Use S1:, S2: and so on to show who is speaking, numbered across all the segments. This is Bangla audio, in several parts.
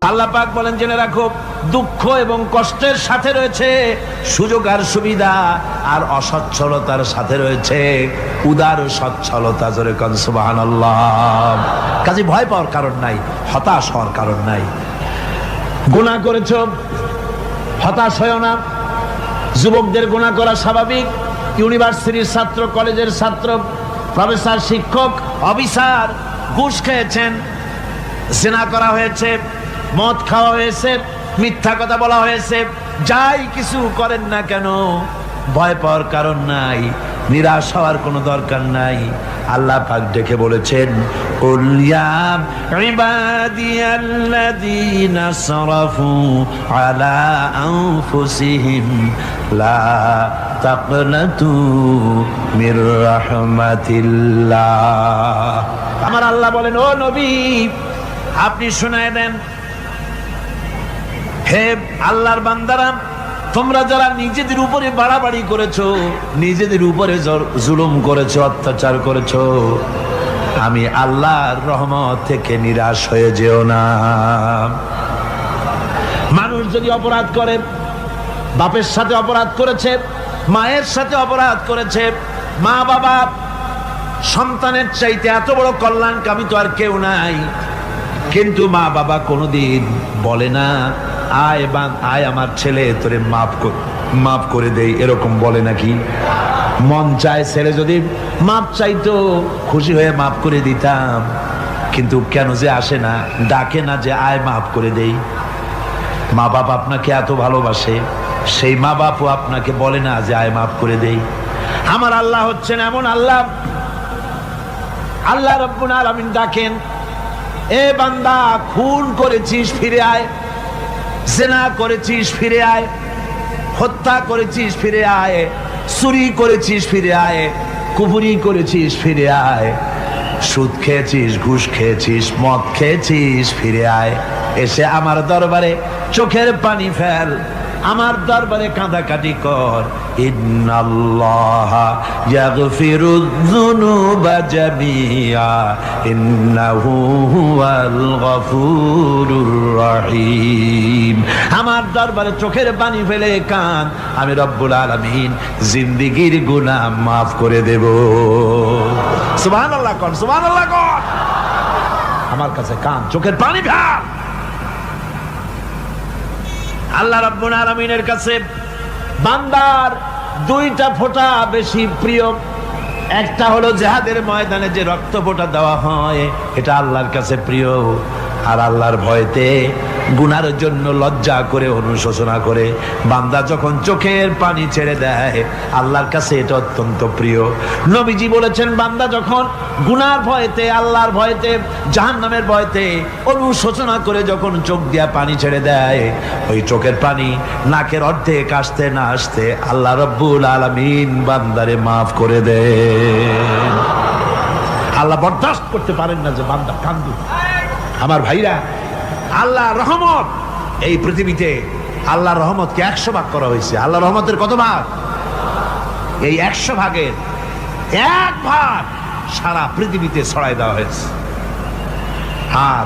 S1: আল্লাহ পাক বলেন, জেনে রাখো দুঃখ এবং কষ্টের সাথে রয়েছে সুযোগ আর সুবিধা, আর অসচ্ছলতার সাথে রয়েছে উদার সচ্ছলতা। জোরে কোন সুবহানাল্লাহ। কাজে ভয় পাওয়ার কারণ নাই, হতাশ হওয়ার কারণ নাই। গুনাহ করেছো, হতাশ হয়ো না। যুবকদের গুনাহ করা স্বাভাবিক। ইউনিভার্সিটির ছাত্র, কলেজের ছাত্র, প্রফেসর, শিক্ষক, অফিসার ঘুষ খেয়েছেন, জিনা করা হয়েছে, মদ খাওয়া হয়েছে, মিথ্যা কথা বলা হয়েছে, যাই কিছু করেন না কেন ভয় পাওয়ার কারণ নাই, নিরাশ হওয়ার কোনো দরকার নাই। আল্লাহ পাক ডেকে বলেছেন, কুল ইয়া ইবাদিয়াল্লাযীনা আসরাফু আলা আনফুসিহিম লা তাকনাতু মির রাহমাতিল্লাহ। আমার আল্লাহ বলেন, ও নবী আপনি শোনায় দেন, হে আল্লাহর বান্দারা, তোমরা যারা নিজেদের উপরে বাড়াবাড়ি করেছো, নিজেদের উপরে জুলুম করেছো, অত্যাচার করেছো, আমি আল্লাহর রহমত থেকে নিরাশ হয়ে যেও না। মানুষ যদি অপরাধ করে, বাপের সাথে অপরাধ করেছে, মায়ের সাথে অপরাধ করেছে, মা বাবা সন্তানের চাইতে এত বড় কল্যাণকামী তো আর কেউ নাই, কিন্তু মা বাবা কোনোদিন বলে না আয় আমার ছেলে তোরে মাফ করে দেই, এরকম বলে নাকি? মন চায় ছেলে যদি মাপ চাইতো, খুশি হয়ে মাফ করে দিতাম, কিন্তু কেন যে আসে না, ডাকে না যে আয় মাফ করে দেই। মা বাপ আপনাকে এত ভালোবাসে, সেই মা বাপও আপনাকে বলে না যে আয় মাফ করে দেই। আমার আল্লাহ হচ্ছেন এমন আল্লাহ, আল্লাহ রাব্বুল আলামিন ডাকেন, এ বান্দা খুন করেছিস ফিরে আয়, জিনা করেছিস ফিরে আয়, হত্যা করেছিস ফিরে আয়, চুরি করেছিস ফিরে আয়, কুফরি করেছিস ফিরে আয়, সুদ খেয়েছিস, ঘুষ খেয়েছিস, মদ খেয়েছিস ফিরে আয়, এসে আমার দরবারে চোখের পানি ফেল, আমার দরবারে কাঁদাকাটি কর। ইন্নাল্লাহা ইয়াগফিরুয যুনুবা জামিআ ইন্নাহু হুয়াল গফুরুর রহিম। আমার দরবারে চোখের পানি ফেলে কান, আমি রব্বুল আলামিন জিন্দেগীর গুনাহ মাফ করে দেব। সুবহানাল্লাহ কোন, সুবহানাল্লাহ কোন। আমার কাছে কান, চোখের পানি ফেল। আল্লাহ রাব্বুল আলামিনের কাছে বান্দার দুইটা ফোঁটা বেশি প্রিয়। একটা হলো জিহাদের ময়দানে যে রক্ত ফোঁটা দেওয়া হয়, এটা আল্লাহর কাছে প্রিয়। আর আল্লাহর ভয়তে গুনার জন্য লজ্জা করে, অনুশোচনা করে বান্দা যখন চোখের পানি ছেড়ে দেয়, আল্লাহর কাছে এটা অত্যন্ত প্রিয়। নবীজি বলেছেন, বান্দা যখন গুনার ভয়তে, আল্লাহর ভয়তে, জাহান্নামের ভয়তে অনুশোচনা করে যখন চোখ দিয়া পানি ছেড়ে দেয়, ওই চোখের পানি নাকের অর্ধেক আসতে না আসতে আল্লাহ রাব্বুল আলামিন বান্দারে মাফ করে দেন। আল্লাহ বরদাস্ত করতে পারেন না যে বান্দা কান্দুক। আমার ভাইরা, আল্লাহ রহমত, এই পৃথিবীতে আল্লাহর রহমতকে 100 ভাগ করা হয়েছে। আল্লাহ রহমতের কত ভাগ? এই 100 ভাগের 1 ভাগ সারা পৃথিবীতে ছড়াই দেওয়া হয়েছে। আর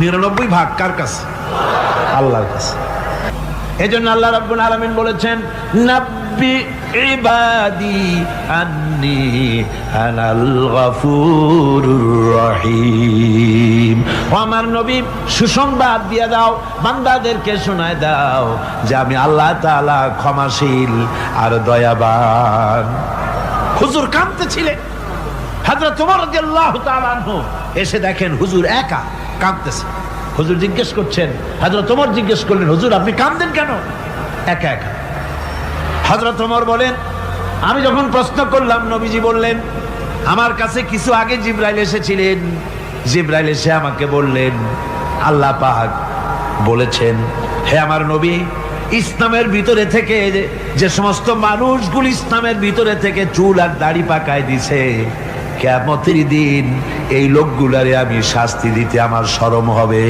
S1: 99 ভাগ কার কাছে? আল্লাহর কাছে। এজন্য আল্লাহ রাব্বুল আলামিন বলেছেন, নাব্বি ইবাদি আন্নি আনাল গফুরুর রহিম। ও আমার নবী, সুসংবাদ দিয়ে দাও, বান্দাদেরকে শোনায় দাও যে আমি আল্লাহ তাআলা ক্ষমাশীল আর দয়াবান। হুজুর কাঁদতেছিলেন, হযরত ওমর রাদিয়াল্লাহু তাআলা আনহু এসে দেখেন হুজুর একা কাঁদতেছে। হুজুর জিজ্ঞেস করছেন, হযরত ওমর জিজ্ঞেস করলেন, হুজুর আপনি কাঁদেন কেন একা একা? হযরত ওমর বলেন, আমি যখন প্রশ্ন করলাম, নবীজি বললেন, আমার কাছে কিছু আগে জিবরাইল এসেছিলেন। জিবরাইল এসে আমাকে বললেন, আল্লাহ পাক বলেছেন, হে আমার নবী, ইসলামের ভিতরে থেকে যে সমস্ত মানুষগুলো ইসলামের ভিতরে থেকে চুল আর দাড়ি পাকায় দিছে, কিয়ামতের দিন এই লোকগুলারে আমি শাস্তি দিতে আমার শরম হবে।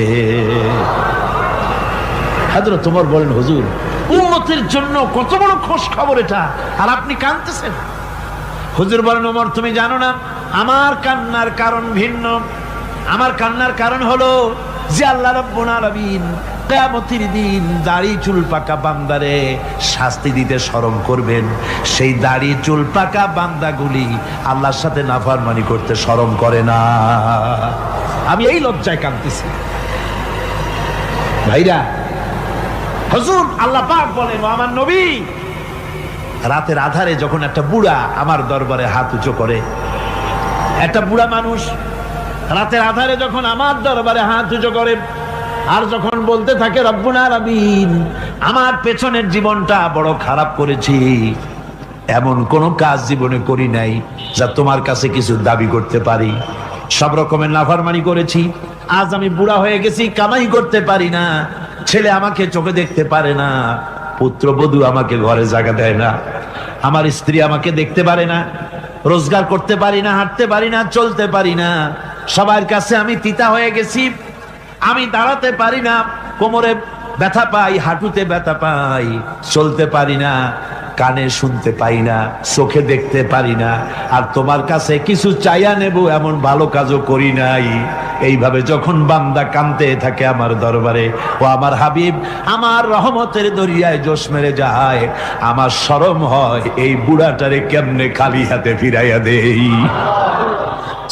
S1: হযরত ওমর বলেন, হুজুর উম্মতের জন্য কত বড় খোঁজ খবর এটা, আর আপনি কাঁদতেছেন। হুজুর বলেন, ওমর তুমি জানো না, আমার কান্নার কারণ ভিন্ন। আমার কান্নার কারণ হলো যে আল্লাহ রাব্বুল আলামিন কিয়ামতের দিন দাড়ি চুল পাকা বান্দারে শাস্তি দিতে শরম করবেন, সেই দাড়ি চুল পাকা বান্দাগুলি আল্লাহর সাথে নাফরমানি করতে শরম করে না। আমি এই লজ্জায় কাঁদতেছি ভাইরা। হুজুর আল্লাহ পাক বলেন, আমার নবী, রাতের আধারে যখন একটা বুড়া আমার দরবারে হাত উঁচু করে, একটা বুড়া মানুষ রাতের আধারে যখন আমার দরবারে হাত উঁচু করে আর যখন বলতে থাকে রব্বুল আলামিন আমার পেছনের জীবনটা বড় খারাপ করেছি, এমন কোন কাজ জীবনে করি নাই যা তোমার কাছে কিছু দাবি করতে পারি, সব রকমের নাফরমানি করেছি, আজ আমি বুড়া হয়ে গেছি, কামাই করতে পারি না, ছেলে আমাকে চোখে দেখতে পারে না, পুত্রবধূ আমাকে ঘরে জায়গা দেয় না, আমার স্ত্রী আমাকে দেখতে পারে না, রোজগার করতে পারি না, হাঁটতে পারি না, চলতে পারি না, সবার কাছে আমি তিতা হয়ে গেছি, আমি দাঁড়াতে পারি না, কোমরে ব্যথা পাই, হাঁটুতে ব্যথা পাই, চলতে পারি না, কানে শুনতে পাই না, চোখে দেখতে পারি না, আর তোমার কাছে কিছু চাইয়া নেব এমন ভালো কাজও করি নাই। এইভাবে যখন বান্দা কাঁদতে থাকে আমার দরবারে, ও আমার হাবিব আমার রহমতের দরিয়ায় জোশ মেরে যায়, আমার শরম হয় এই বুড়াটারে কেমনে খালি হাতে ফিরাইয়া দেই।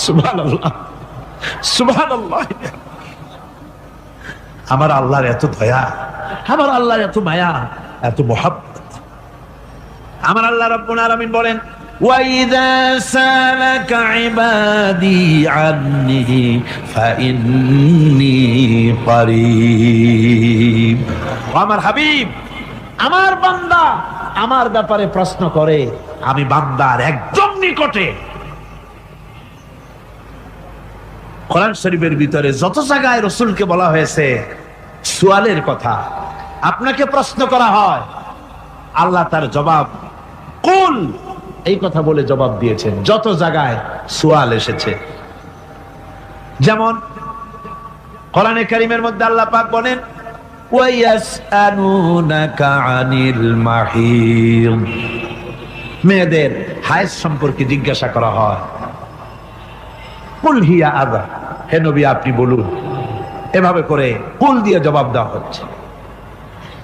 S1: সুবহানাল্লাহ, সুবহানাল্লাহ। আমার আল্লাহর এত দয়া, আমার আল্লাহর এত মায়া, এত মহব্বত। আমার আল্লাহ রাব্বুল আলামিন বলেন, وَإِذَا سَأَلَكَ عِبَادِي عَنِّي فَإِنِّي قَرِيبٌ। আমার হাবিব, আমার বান্দা আমার ব্যাপারে প্রশ্ন করে, আমি বান্দার একদম নিকটে। কোরআন শরীফের ভিতরে যত জায়গায় রাসূলকে বলা হয়েছে সুয়ালের কথা, আপনাকে প্রশ্ন করা হয়, আল্লাহ তার জবাব কুল এই কথা বলে জবাব দিয়েছেন। যত জায়গায় সুয়াল এসেছে, যেমন কোরআনে কারীমের মধ্যে আল্লাহ পাক বলেন, ওয়ায়াসআলুনাকা আনিল মাহিদ, মেয়েদের হায়েজ সম্পর্কে জিজ্ঞাসা করা হয়, কুল হিয়া আযা, হে নবী আপনি বলুন। এভাবে করে কুল দিয়ে জবাব দেওয়া হচ্ছে।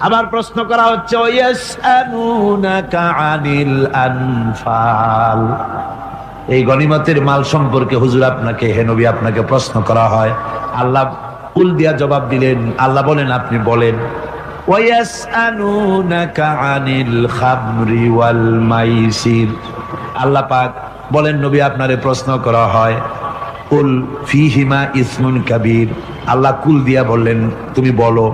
S1: আবার প্রশ্ন করা হচ্ছে, ওয়ায়াসআলুনাকা আনিল আনফাল, এই গনিমতের মাল সম্পর্কে হুজুর আপনাকে, হে নবী আপনাকে প্রশ্ন করা হয়। আল্লাহ কুল দিয়া জবাব দিলেন, আল্লাহ বলেন আপনি বলেন। ওয়ায়াসআলুনাকা আনিল খামরি ওয়াল মাইসির, আল্লাহ পাক বলেন নবী আপনারে প্রশ্ন করা হয়, কুল ফীহিমা ইসমুন কাবীর, আল্লাহ কুল দিয়া বললেন তুমি বলো।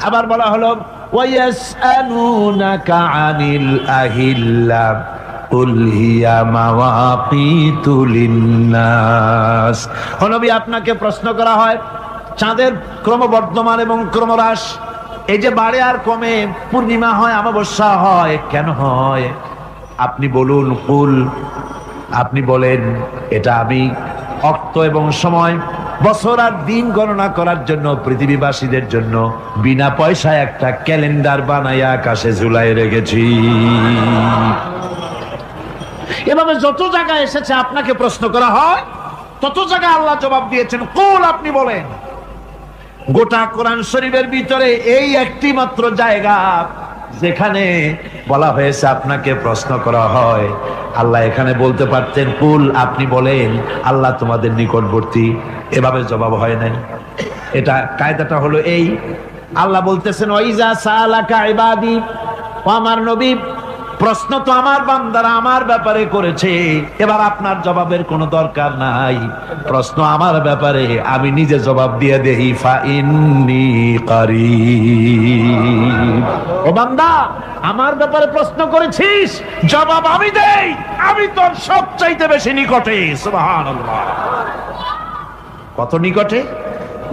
S1: আবার বলা হলো, ওয়ায়াসআলুনাকা আনিল আহিল্লা কুল হিয়া মাওয়াকিতু লিন্নাস, ও নবী আপনাকে প্রশ্ন করা হয় চাঁদের ক্রমবর্ধমান এবং ক্রমহ্রাস, এই যে বাড়ে আর কমে, পূর্ণিমা হয় অমাবস্যা হয়, কেন হয় আপনি বলুন। কুল, আপনি বলেন এটা আমি অক্ত এবং সময়, বছর আর দিন গণনা করার জন্য পৃথিবীবাসীদের জন্য বিনা পয়সায় একটা ক্যালেন্ডার বানাইয়া আকাশে ঝুলাই রেখেছি। এভাবে যত জায়গায় এসেছে আপনাকে প্রশ্ন করা হয়, তত জায়গায় আল্লাহ জবাব দিয়েছেন কুল, আপনি বলেন। গোটা কোরআন শরীফের ভিতরে এই একটি মাত্র জায়গা যেখানে বলা হয়েছে আপনাকে প্রশ্ন করা হয়, আল্লাহ এখানে বলতে পারতেন কুল আপনি বলেন, আল্লাহ তোমাদের নিকটবর্তী, এভাবে জবাব হয় নাই। এটা কায়দাটা হলো এই, আল্লাহ বলতেছেন ওয়াইজা সালাকা ইবাদি, ও আমার নবী প্রশ্ন তো আমার বান্দারা আমার ব্যাপারে করেছে, এবার আপনার জবাবের কোনো দরকার নাই, প্রশ্ন আমার ব্যাপারে আমি নিজে জবাব দিয়ে দেই, ফা ইন্নী কারীব, ও বান্দা আমার ব্যাপারে প্রশ্ন করেছিস, জবাব আমি দেই, আমি তোর সবচাইতে বেশি নিকটে। সুবহানাল্লাহ, কত নিকটে?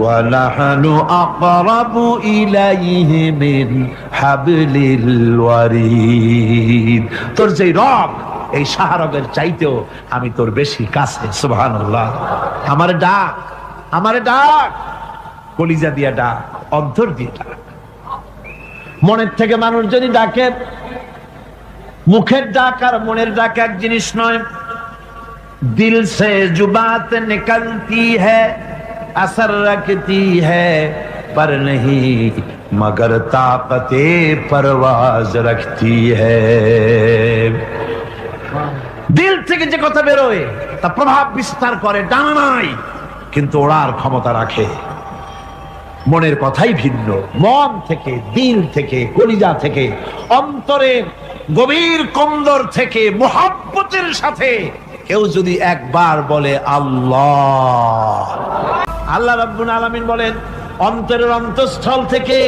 S1: ওয়ানাহনু আকরাবু ইলাইহি মিন হাবলিল ওয়ারিদ, তোর যে রগ এই শাহরগের চাইতেও আমি তোর বেশি কাছে। সুবহানাল্লাহ, আমার ডাক, আমার ডাক কলিজা দিয়া ডাক, অন্তর দিয়ে ডাক। মনের থেকে মানুষ যদি ডাকে, মুখের ডাক আর মনের ডাক এক জিনিস নয়। দিল সে জুবাত নিকলতি হ্যায় असर रखती है पर नहीं मगर ताकते परवाज रखती है। দিল থেকে যে কথা বেরোয় তা প্রভাব বিস্তার করে, ডানা নাই কিন্তু ওড়ার ক্ষমতা রাখে। মনের কথাই ভিন্ন, মন থেকে, দিল থেকে, কলিজা থেকে, অন্তরের গভীর কন্দর থেকে মুহাব্বতের সাথে কেউ যদি একবার বলে আল্লাহ, আল্লাহ রাব্বুল আলামিন বলেন অন্তরের অন্তঃস্থল থেকে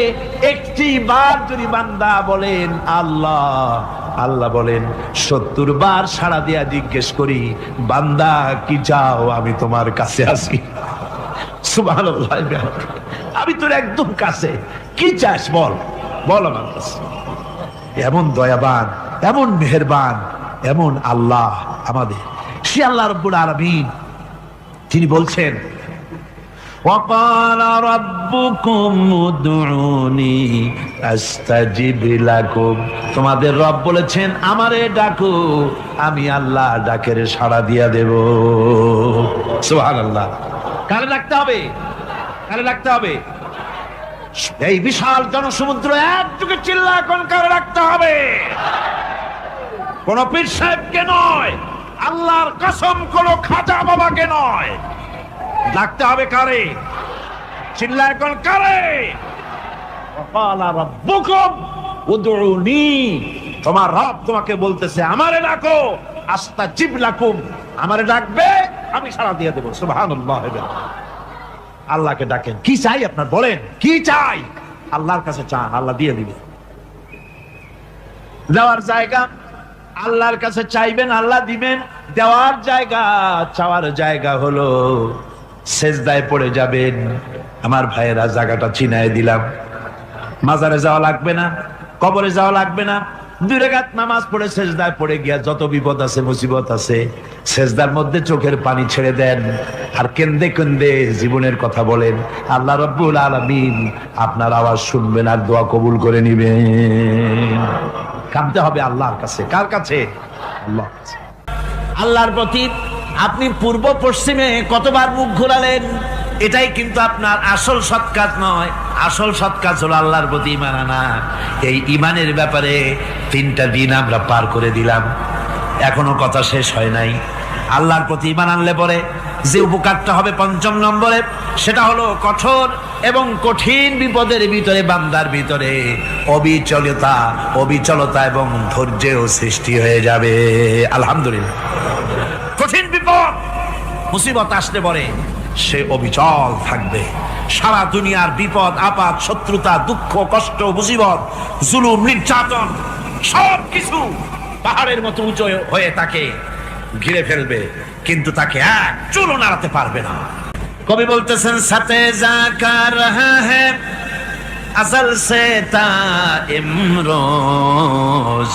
S1: একটি বার যদি বান্দা বলেন আল্লাহ, আল্লাহ বলেন 70 বার সাড়া দিয়া জিজ্ঞেস করি বান্দা কি চাও, আমি তোমার কাছে আছি। সুবহানাল্লাহ, আমি তোর একদম কাছে, কি চাস বল, বল আমার কাছে। এমন দয়াবান, এমন মেহেরবান, এমন আল্লাহ আমাদের। সে আল্লাহ রাব্বুল আলামিন তিনি বলছেন وَقَالَ رَبُّكُمْ উদউনি আস্তাজিব লাকুম, তোমাদের রব বলেছেন আমারে ডাকো, আমি আল্লাহ ডাকের সাড়া দিয়া দেব। সুবহানাল্লাহ। কারে ডাকতে হবে? কারে ডাকতে হবে? এই বিশাল জনসমুদ্র একযোগে চিল্লা কোন কারে ডাকতে হবে? কোন পীর সাহেবকে নয়, আল্লাহর কসম কোন খাজা বাবাকে নয়, ডাকতে হবে কারে? চিল্লায় কোন কারে? وَقَالَ رَبُّكُمْ উদউনি, তোমার রব তোমাকে বলতেছে আমারে ডাকো, আস্তাজিব লাকুম, আমারে ডাকবে আমি সাড়া দিয়ে দেব। সুবহানাল্লাহ। আল্লাহকে ডাকেন, কি চাই আপনার বলেন, কি চাই? আল্লাহর কাছে চান, আল্লাহ দিয়ে দিবে। দেওয়ার জায়গা আল্লাহর কাছে চাইবেন, আল্লাহ দিবেন। দেওয়ার জায়গা, চাওয়ার জায়গা হলো সেজদায় পড়ে যাবেন। আমার ভাইয়েরা জায়গাটা চিনায় দিলাম। মাজারে যাওয়া লাগবে না, কবরে যাওয়া লাগবে না। 2 রাকাত নামাজ পড়ে সেজদায় পড়ে গিয়া যত বিপদ আছে, মুসিবত আছে, সেজদার মধ্যে চোখের পানি ছেড়ে দেন আর কেন্দে কেন্দে জীবনের কথা বলেন। আল্লাহ রাব্বুল আলামিন আপনার আওয়াজ শুনবেন আর দোয়া কবুল করে নিবেন। কাঁদতে হবে আল্লাহর কাছে। কার কাছে? আল্লাহর কাছে। আল্লাহর প্রতি আপনি পূর্ব পশ্চিমে কতবার মুখ ঘোরালেন, এটাই কিন্তু আপনার আসল সৎ কাজ নয়। আসল সৎ কাজ হলো আল্লাহর প্রতি ঈমান আনা। এই ঈমানের ব্যাপারে 3টা দিন আমরা পার করে দিলাম, এখনো কথা শেষ হয় নাই। আল্লাহর প্রতি ঈমান আনলে পরে যে উপকারটা হবে 5ম নম্বরে, সেটা হলো কঠোর এবং কঠিন বিপদের ভিতরে বান্দার ভিতরে অবিচলতা এবং ধৈর্যের সৃষ্টি হয়ে যাবে। আলহামদুলিল্লাহ। কঠিন বিপদ মুসিবত আসলে পরে সে অবিচল থাকবে। সারা দুনিয়ার বিপদ আপদ, শত্রুতা, দুঃখ, কষ্ট, মুসিবত, জুলুম, নির্যাতন সবকিছু পাহাড়ের মতো উঁচু হয়ে তাকে ঘিরে ফেলবে, কিন্তু তাকে এক চুলও নাড়াতে পারবে না। কবি বলতেছেন সাথে জাকা রহা হ্যায় আসল সে তা ইমরোজ,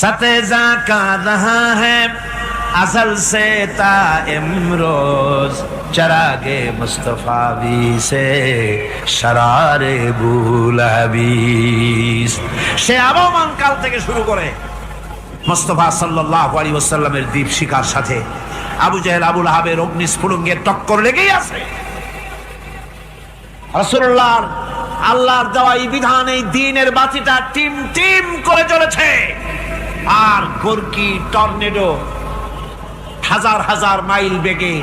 S1: সাথে জাকা রহা হ্যায় আসল সে তা ইমরোজ, চরাগে মুস্তফাবি সে শরারে বুলাবিস। সে আবহমান কাল থেকে শুরু করে মুস্তাফা সাল্লাল্লাহু আলাইহি ওয়াসাল্লামের দীপ শিখার সাথে আবু জাহেল, আবু লাহাবের অগ্নিস্ফুলিঙ্গের টক্কর লেগেই আছে। রাসূলুল্লাহর আল্লাহর দেওয়া এই বিধান, এই দ্বীনের বাতিটা টিম টিম করে জ্বলেছে। আর গোর্কি, টর্নেডো, হাজার হাজার মাইল বেগে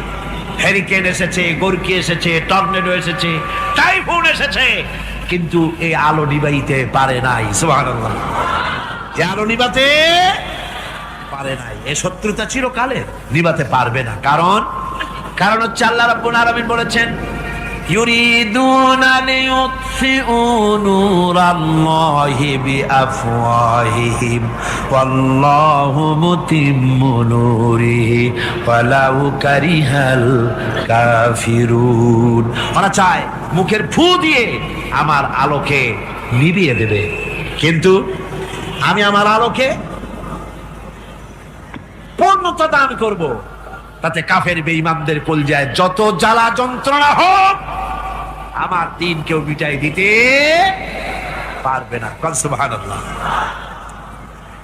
S1: হ্যারিকেন এসেছে, গোর্কি এসেছে, টর্নেডো এসেছে, টাইফুন এসেছে, কিন্তু এই আলো নিবাইতে পারে নাই। সুবহানাল্লাহ। এই আলো নিবাতে পারে নাই। এই শত্রুতা চিরকালের, নিবাতে পারবে না। কারণ হচ্ছে আল্লাহ রাব্বুল আলামিন বলেছেন ইউরিদুনা লিইউতফিউ নূরাল্লাহি বিআফওয়াহিহিম ওয়াল্লাহু মুতিম্মু নূরিহি ওয়ালাউ কারিহাল কাফিরুন। ওরা চায় মুখের ফু দিয়ে আমার আলোকে নিভিয়ে দেবে, কিন্তু আমি আমার আলোকে পূর্ণতা দান করব। তাতে কাফের বেঈমানদের কলজায় যত জ্বালা যন্ত্রণা হোক, আমার দ্বীন কেউ মিটাই দিতে পারবে না। সুবহানাল্লাহ।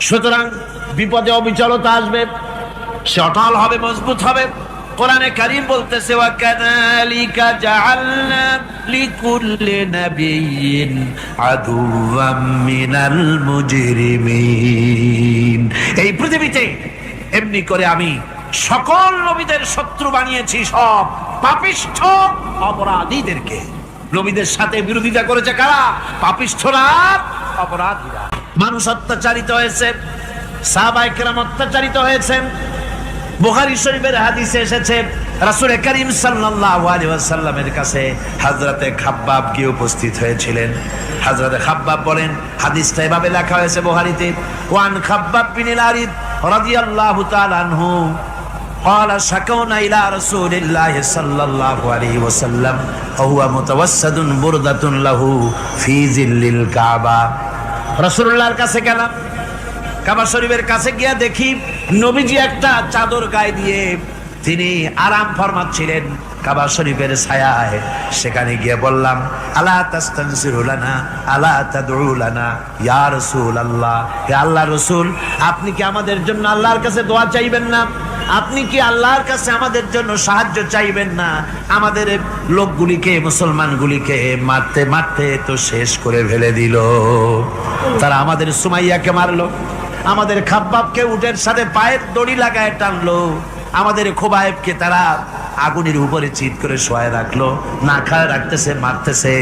S1: সুতরাং বিপদে অবিচলতা আসবে, সে অটল হবে, মজবুত হবে। কোরআনে কারীম বলতেছে ওয়া কাযালিকা জাআলনা লিকুল্লি নাবিয়্যিন আদুওয়াম মিনাল মুজরিমিন। এই পৃথিবীতে এমনি করে আমি সকল নবীদের শত্রু বানিয়েছি, সব পাপিষ্ঠ অপরাধীদেরকে। নবীদের সাথে বিরোধিতা করেছে কারা? পাপিষ্ঠরা, অপরাধীরা। মানুষ অত্যাচারিত হয়েছে, সাহাবায়ে কেরাম অত্যাচারিত হয়েছেন। বুখারী শরীফের হাদিসে এসেছে রাসূল করিম সাল্লাল্লাহু আলাইহি ওয়াসাল্লামের কাছে হযরতে খাব্বাব গিয়ে উপস্থিত হয়েছিলেন। হযরতে খাব্বাব বলেন, হাদিসটা এভাবে লেখা হয়েছে বুখারীতে, ওয়ান খাব্বাব বিন আরিদ রাদিয়াল্লাহু তাআলা আনহু قال شكونا إلى رسول الله صلى الله عليه وسلم وهو متوسد بردة له في ظل الكعبة। রাসূলুল্লাহর কাছে গেলাম, কাবা শরীফের কাছে গিয়ে দেখি নবীজি একটা চাদর গায়ে দিয়ে তিনি আরাম ফরমাচ্ছিলেন কাবা শরীফের ছায়ায়। সেখানে গিয়ে বললাম, আলা তাস্তানসিরু লানা আলা তাদউ লানা ইয়া রাসূলুল্লাহ, হে আল্লাহর রাসূল, আপনি কি আমাদের জন্য আল্লাহর কাছে দোয়া চাইবেন না? আপনি কি আল্লাহর কাছে আমাদের জন্য সাহায্য চাইবেন না? আমাদের লোকগুলিকে, মুসলমানগুলিকে মারতে মারতে তো শেষ করে ফেলে দিল। তারা আমাদের সুমাইয়াকে মারলো, আমাদের খাব্বাবকে উটের সাথে পায়ের দড়ি লাগায় টানলো, আমাদের খোবায়েবকে তারা আগুনের উপরে চিৎ করে শোয়ায় রাখলো, না খায় রাখতেছে, মারতেছে।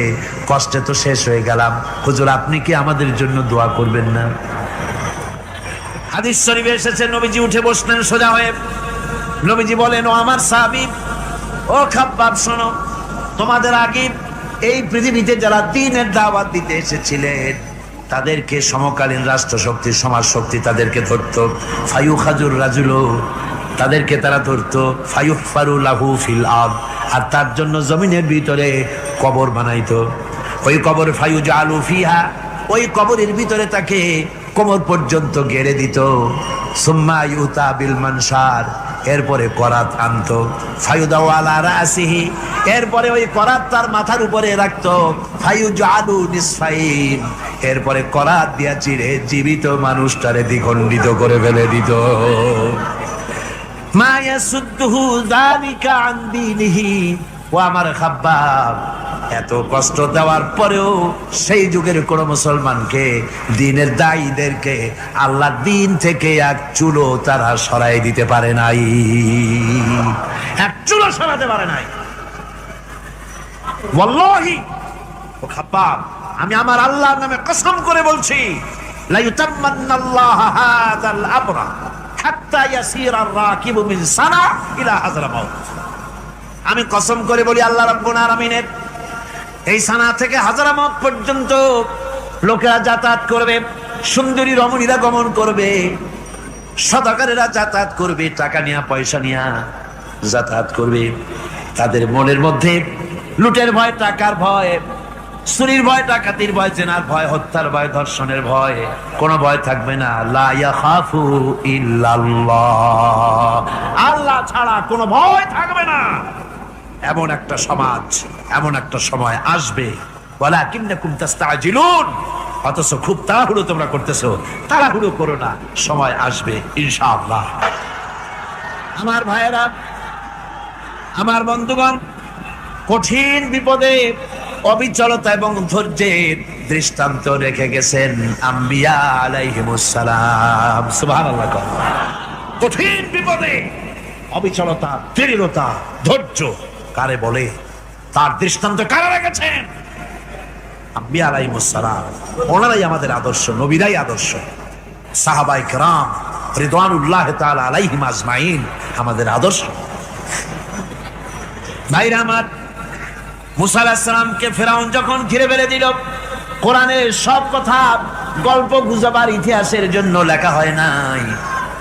S1: কষ্টে তো শেষ হয়ে গেলাম, হুজুর আপনি কি আমাদের জন্য দোয়া করবেন না? হাদিস শরীফে এসেছে নবীজি উঠে বসলেন সোজা হয়ে। নবীজি বলেন, ও আমার সাহাবী, ও খাব্বাব শোনো, তোমাদের আগে এই পৃথিবীতে যারা দ্বীনের দাওয়াত দিতে এসেছিলেন তাদেরকে সমকালীন রাষ্ট্রশক্তি, সমাজ শক্তি তাদেরকে ধরতো। ফায়ুখাজুর রাজুলো, তাদেরকে তারা ধরতো। ফায়ুহফারু লাহু ফিল আরদ, আর তার জন্য জমিনের ভিতরে কবর বানাইতো। ওই কবর ফায়ুজালু ফিহা, ওই কবরের ভিতরে তাকে কোমর পর্যন্ত গেড়ে দিত। সুম্মা ইউতা বিল মানশার, এরপরে করাত আনতো। ফায়ুদাউ আলা রাসিহি, এরপরে ওই করাত তার মাথার উপরে রাখতো। ফায়ুজালু নিসফাইন, এরপরে করাত দিয়া চিড়ে জীবিত মানুষটারে দ্বিখণ্ডিত করে ফেলে দিত। মা ইয়াসুদ্দুহু যালিকা আন দীনিহি। ও আমার খাব্বাব, এত কষ্ট দেওয়ার পরেও সেই যুগের কোন মুসলমানকে, দ্বীনের দায়ীদেরকে আল্লাহর দ্বীন থেকে এক চুলো তারা সরাই দিতে পারে নাই, এক চুলো সরাতে পারে নাই। ওয়াল্লাহি, ও খাব্বাব, আমি আমার আল্লাহর নামে কসম করে বলছি, লা ইউতাম্মান্নাল্লাহু হাযাল আমরা হাত্তা ইয়াসিরা আর-রাকিবু মিন সানা ইলা হাযরামাউত। আমি কসম করে বলি, আল্লাহ রাব্বুল আলামিনের এই সানা থেকে হাজারামাউত পর্যন্ত লোকেরা যাতায়াত করবে, সুন্দরী রমণীরা গমন করবে, সদাগরেরা যাতায়াত করবে, টাকা নিয়া পয়সা নিয়া যাতায়াত করবে। তাদের মনের মধ্যে লুটের ভয়, টাকার ভয়, চুরির ভয়, ডাকাতির ভয়, জেনার ভয়, হত্যার ভয়, ধর্ষণের ভয়, কোনো ভয় থাকবে না। লা ইয়াখাফু ইল্লাল্লাহ, আল্লাহ ছাড়া কোনো ভয় থাকবে না। এমন একটা সমাজ, এমন একটা সময় আসবে। ওয়ালাকিন্নাকুম তাস্তাজিলুন, অথচ খুব তাড়াহুড়ো তোমরা করতেছো। তাড়াহুড়ো করো না, সময় আসবে ইনশাআল্লাহ। আমার ভাইয়েরা, আমার বন্ধুগণ, কঠিন বিপদে অবিচলতা এবং ধৈর্যের দৃষ্টান্ত রেখে গেছেন আম্বিয়া আলাইহিমুস সালাম। সুবহানাল্লাহ। কঠিন বিপদে অবিচলতা, দৃঢ়তা, ধৈর্য কারে বলে, তার দৃষ্টান্ত কারা রেখেছেন? আম্বিয়া আলাইহিমুস সালাম। ওনারাই আমাদের আদর্শ, নবীরাই আদর্শ। সাহাবায়ে কেরাম রিদওয়ানুল্লাহ তাআলা আলাইহিম আজমাইন আমাদের আদর্শ। ভাইরা আমার, মুসা আলাইহিস সালামকে ফেরাউন যখন ঘিরে ফেলে দিল, কোরআনের সব কথা গল্প গুজবার ইতিহাসের জন্য লেখা হয় নাই।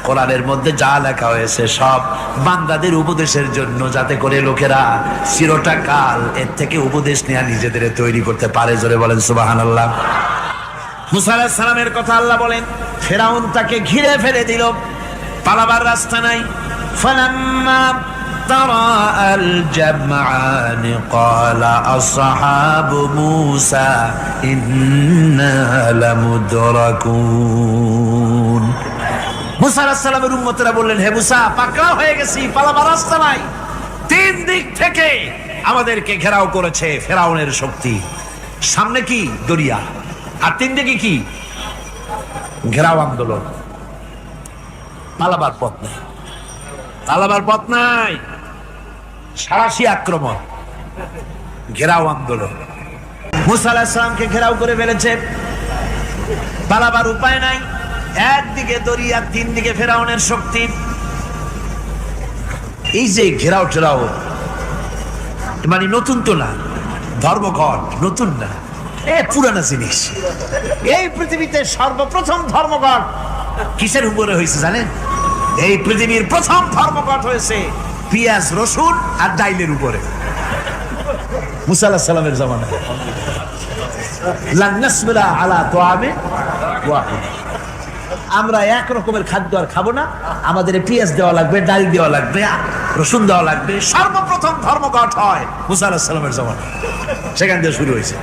S1: কোরআনের মধ্যে যা লেখা হয়েছে সব বান্দাদের উপদেশের জন্য, যাতে করে লোকেরা চিরটা কাল এর থেকে উপদেশ নেওয়া নিজেদের তৈরি করতে পারে। জোরে বলেন সুবহানাল্লাহ। মুসা আলাইহিস সালামের কথা আল্লাহ বলেন, ফেরাউন তাকে ঘিরে ফেলে দিল, পালাবার রাস্তা নাই। ফালাম্মা ترى الجمعان قال أصحاب موسى إنا لمدركون। মুসা আলাইহিস সালামের উম্মতেরা বললেন, হে মুসা, পাকড়াও হয়ে গেছি, পালাবার রাস্তা নাই। তিন দিক থেকে আমাদেরকে ঘেরাও করেছে ফেরাউনের শক্তি। সামনে কি দরিয়া, আর তিন দিকে কি ঘেরাও আন্দোলন। পালাবার পথ নাই, পালাবার পথ নাই, সারাশি আক্রমণ, ঘেরাও আন্দোলন। মুসা আলাইহিস সালামকে ঘেরাও করে ফেলেছে, পালাবার উপায় নাই। একদিকে দরিয়া, তিন দিকে ফেরাউনের শক্তি। এই যে ঘেরাও টেরাও মানে নতুন তো না, ধর্মঘট নতুন না, পুরানা জিনিস। এই পৃথিবীতে সর্বপ্রথম ধর্মঘট কিসের উপরে হয়েছে জানেন? এই পৃথিবীর প্রথম ধর্মঘট হয়েছে পেঁয়াজ, রসুন আর ডাইলের উপরে। মুসা আলাইহিস সালামের জামানায় লান নাসবিরা আলা তাআমিন ওয়াহিদ, আমরা এক রকমের খাদ্য আর খাবো না, আমাদের পেঁয়াজ দেওয়া লাগবে, ডাল দেওয়া লাগবে, রসুন দেওয়া লাগবে। সর্বপ্রথম ধর্মঘট হয় মুসা আলাইহিস সালামের জামানায়, সেখান থেকে শুরু হয়েছে।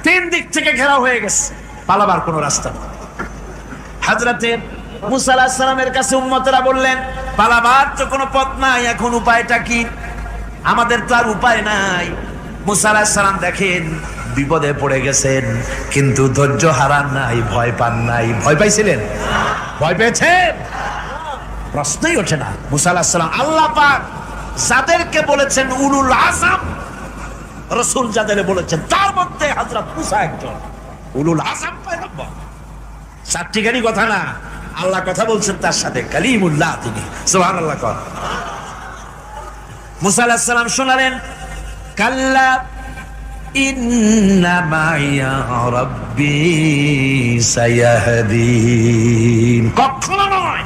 S1: তিন দিক থেকে ঘেরাও হয়ে গেছে, পালাবার কোনো রাস্তা নেই। হযরতে মুসা আলাইহিস সালামের কাছে উম্মতেরা বললেন, পালাবার তো কোনো পথ নাই, এখন উপায়টা কি? আমাদের তো আর উপায় নাই। মুসা আলাইহিস সালাম দেখেন বিপদে পড়ে গেছেন, কিন্তু ধৈর্য হারান নাই, ভয় পান নাই। ভয় পাইছিলেন? ভয় পেয়েছেন? প্রশ্নই ওঠে না। মুসা আলাইহিস সালাম আল্লাহ পাক যাদেরকে বলেছেন উলুল আযম, রাসূল যাদের বলেছেন তার মধ্যে হযরত মুসা একজন উলুল আযম পয়গম্বর। চারটিখানি কথা না, আল্লাহ কথা বলছেন তার সাথে, কালিমুল্লাহ তিনি। সুবহানাল্লাহ। কর মুসা আলাইহিস সালাম শোনালেন, কাল্লা ইন্না মাইয়া রাব্বি সায়াহদিন। কখনো নয়,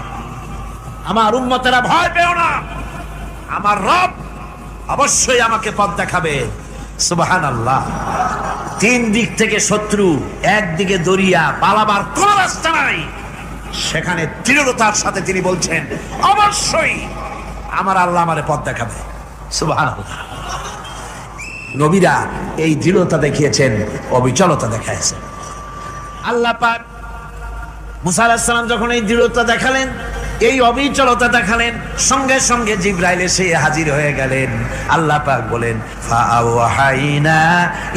S1: আমার উম্মতেরা ভয় পেও না, আমার রব অবশ্যই আমাকে পথ দেখাবে। সুবহানাল্লাহ। তিন দিক থেকে শত্রু, একদিকে দরিয়া, পালাবার কোন রাস্তা নাই। সেখানে দৃঢ়তার সাথে তিনি বলছেন, অবশ্যই আমার আল্লাহ আমারে পথ দেখাবে। সুবহানাল্লাহ। নবীরা এই দৃঢ়তা দেখিয়েছেন, অবিচলতা দেখাইছেন। আল্লাহ পাক মুসা আলাইহিস সালাম যখন এই দৃঢ়তা দেখালেন, এই অবিচলতা দেখালেন, সঙ্গে সঙ্গে জিবরাইল এসে হাজির হয়ে গেলেন। আল্লাহ পাক বলেন, ফাআওহাইনা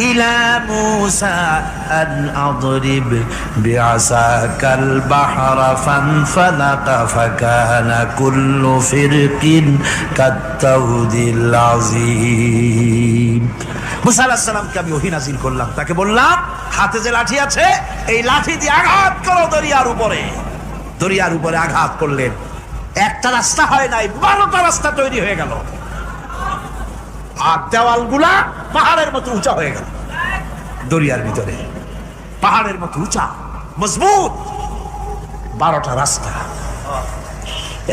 S1: ইলা মূসা আন আদরিব বিআসাকাল বাহরা ফানফালাকা ফাকানা কুল্লু ফিরকিন কাত্তাউদিল আযীম। মুসা আলাইহিস সালামকে আমি ওহী নাযিল করলাম, তাকে বললাম হাতে যে লাঠি আছে, এই লাঠি দিয়ে আঘাত করো দরিয়ার উপরে। দরিয়ার উপরে আঘাত করলেন, একটা রাস্তা হয় নাই, 12টা রাস্তা তৈরি হয়ে গেল। আর দেওয়ালগুলা পাহাড়ের মতো উঁচা হয়ে গেল। দরিয়ার ভিতরে পাহাড়ের মতো উঁচা, মজবুত 12টা রাস্তা।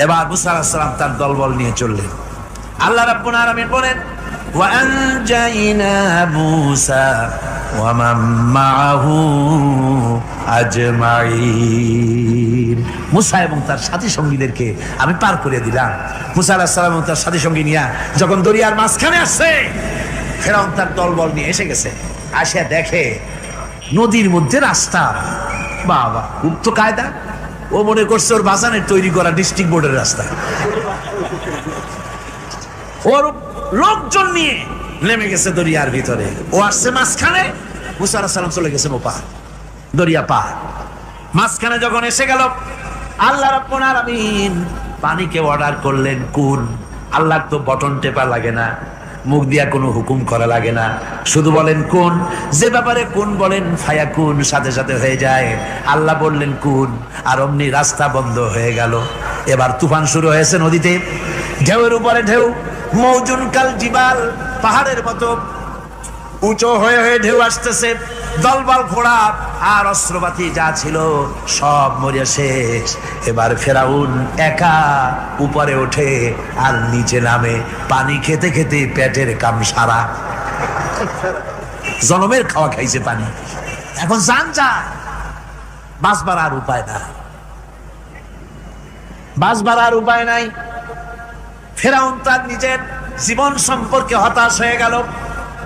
S1: এবার মুসা আলাইহিস সালাম তার দলবল নিয়ে চললেন। আল্লাহ রাব্বুল আলামিন বলেন, ওয়া আনজাইনা মূসা ওয়া মান মাআহু আজমাইন। মুসা এবং তার সাথী সঙ্গীদেরকে আমি পার করে দিলাম। মুসা আলাইহিস সালাম এবং তার সাথী সঙ্গী নিয়ে যখন দরিয়ার মাঝখানে আসছে, ফেরাউন তার দলবল নিয়ে এসে গেছে। আসে দেখে নদীর মধ্যে রাস্তা। বাবা, খুব তো কায়দা। ও মনে করছে ওর বাজানের তৈরি করা ডিস্ট্রিক্ট বোর্ডের রাস্তা। ওর লোকজন নিয়ে নেমে গেছে দরিয়ার ভিতরে, ও আসছে মাঝখানে, মুসা আলাইহিস সালাম চলে গেছে ওপার, দরিয়া পার। মাঝখানে যখন এসে গেল, আল্লাহ রাব্বুল আলামিন পানিকে অর্ডার করলেন কুন। আল্লাহর তো বটন টেপা লাগে না, মুখ দিয়া কোনো হুকুম করা লাগে না, শুধু বলেন কুন। যে ব্যাপারে কুন বলেন ফায়াকুন, সাথে সাথে হয়ে যায়। আল্লাহ বললেন কুন, আর অমনি রাস্তা বন্ধ হয়ে গেল। এবার তুফান শুরু হয়েছে নদীতে, ঢেউয়ের উপরে ঢেউ, মৌজুন কাল জিবাল, পাহাড়ের মতো উঁচু হয়ে হয়ে ঢেউ আসতেছে। দলবল ঘোড়া আর অস্ত্রপাতি যা ছিল সব মরে শেষ। এবার ফেরাউন একা উপরে ওঠে আর নিচে নামে, পানি খেতে খেতে পেটের কাম সারা। জনমের খাওয়া খাইছে পানি, এখন জান যায়, বাঁচবার আর উপায় না, বাঁচবার আর উপায় নাই। ফেরাউন তার নিজের জীবন সম্পর্কে হতাশ হয়ে গেল।